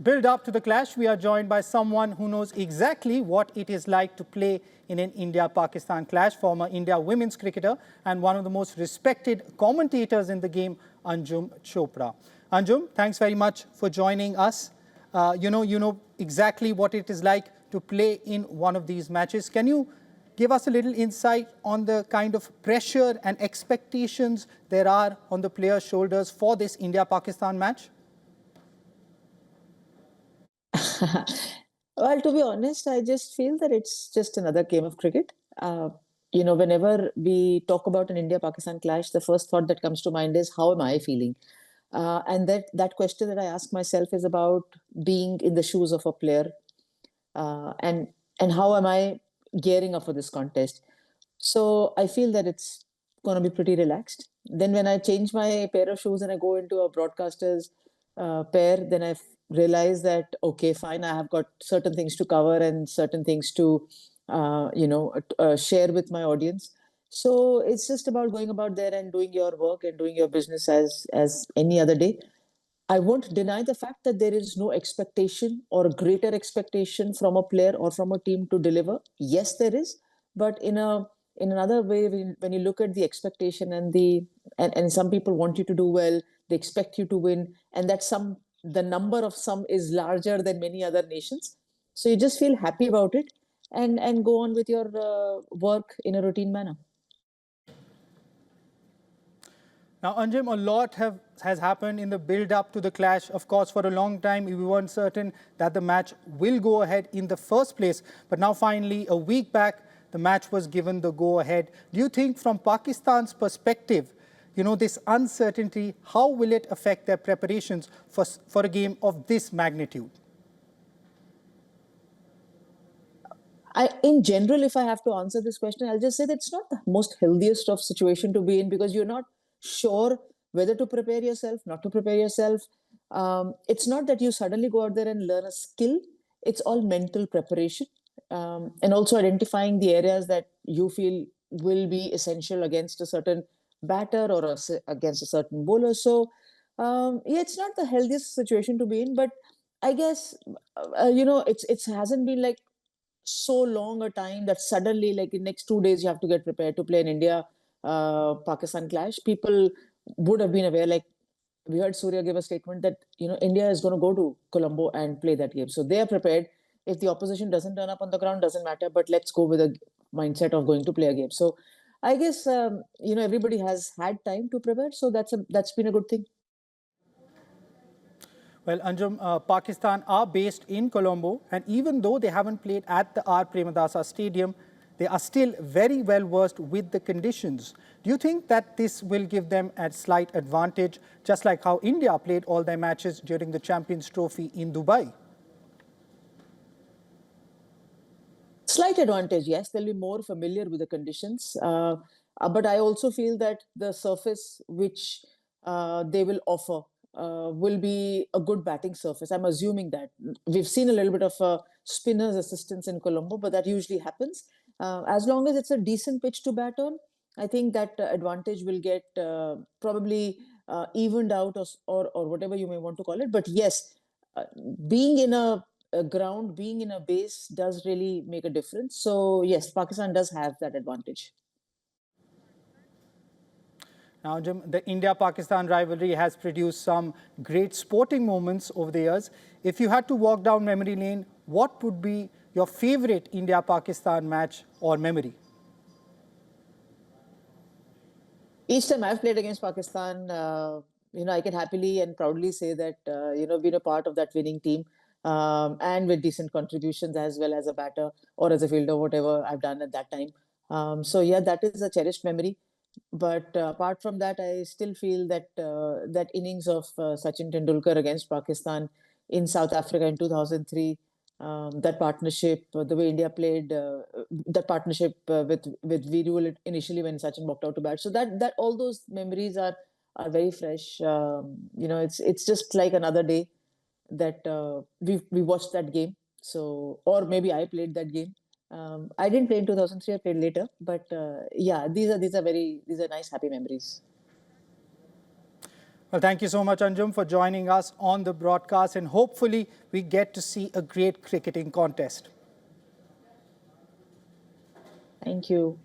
build up to the clash, we are joined by someone who knows exactly what it is like to play in an India-Pakistan clash, former India women's cricketer and one of the most respected commentators in the game, Anjum Chopra. Anjum, thanks very much for joining us. You know exactly what it is like to play in one of these matches. Can you give us a little insight on the kind of pressure and expectations there are on the players' shoulders for this India-Pakistan match? Well, to be honest, I just feel that it's just another game of cricket. Whenever we talk about an India-Pakistan clash, the first thought that comes to mind is, how am I feeling? And that question that I ask myself is about being in the shoes of a player, and how am I gearing up for this contest? So I feel that it's going to be pretty relaxed. Then when I change my pair of shoes and I go into a broadcaster's pair, then I realize that, okay, fine, I have got certain things to cover and certain things to, share with my audience. So it's just about going about there and doing your work and doing your business as any other day. I won't deny the fact that there is no expectation or greater expectation from a player or from a team to deliver. Yes, there is, but in another way, when you look at the expectation and some people want you to do well, they expect you to win, and that the number of some is larger than many other nations. So you just feel happy about it and go on with your work in a routine manner. Now, Anjum, a lot has happened in the build-up to the clash. Of course, for a long time, we weren't certain that the match will go ahead in the first place. But now, finally, a week back, the match was given the go-ahead. Do you think, from Pakistan's perspective, this uncertainty, how will it affect their preparations for a game of this magnitude? In general, if I have to answer this question, I'll just say that it's not the most healthiest of situation to be in, because you're not sure whether to prepare yourself, not to prepare yourself. It's not that you suddenly go out there and learn a skill. It's all mental preparation, and also identifying the areas that you feel will be essential against a certain batter or against a certain bowler. So, yeah, it's not the healthiest situation to be in, but I guess, it hasn't been like so long a time that suddenly, like in next 2 days, you have to get prepared to play an India-Pakistan clash. People would have been aware. Like, we heard Surya give a statement that India is going to go to Colombo and play that game, so they are prepared. If the opposition doesn't turn up on the ground, doesn't matter. But let's go with a mindset of going to play a game. So I guess everybody has had time to prepare, so that's been a good thing. Well, Anjum, Pakistan are based in Colombo, and even though they haven't played at the R. Premadasa Stadium, they are still very well versed with the conditions. Do you think that this will give them a slight advantage, just like how India played all their matches during the Champions Trophy in Dubai? Slight advantage, yes. They'll be more familiar with the conditions. But I also feel that the surface which they will offer will be a good batting surface. I'm assuming that. We've seen a little bit of spinner's assistance in Colombo, but that usually happens. As long as it's a decent pitch to bat on, I think that advantage will get probably evened out, or whatever you may want to call it. But yes, being in a ground, being in a base does really make a difference. So yes, Pakistan does have that advantage. Now, Jim, the India-Pakistan rivalry has produced some great sporting moments over the years. If you had to walk down memory lane, what would be your favorite India-Pakistan match or memory? Each time I've played against Pakistan, I can happily and proudly say that, been a part of that winning team, and with decent contributions as well as a batter or as a fielder, whatever I've done at that time. So yeah, that is a cherished memory. But apart from that, I still feel that that innings of Sachin Tendulkar against Pakistan in South Africa in 2003, that partnership, the way India played, that partnership with Viru initially when Sachin walked out to bat. So that all those memories are very fresh. It's just like another day that we watched that game. So, or maybe I played that game. I didn't play in 2003. I played later, but yeah, these are nice, happy memories. Well, thank you so much, Anjum, for joining us on the broadcast, and hopefully we get to see a great cricketing contest. Thank you.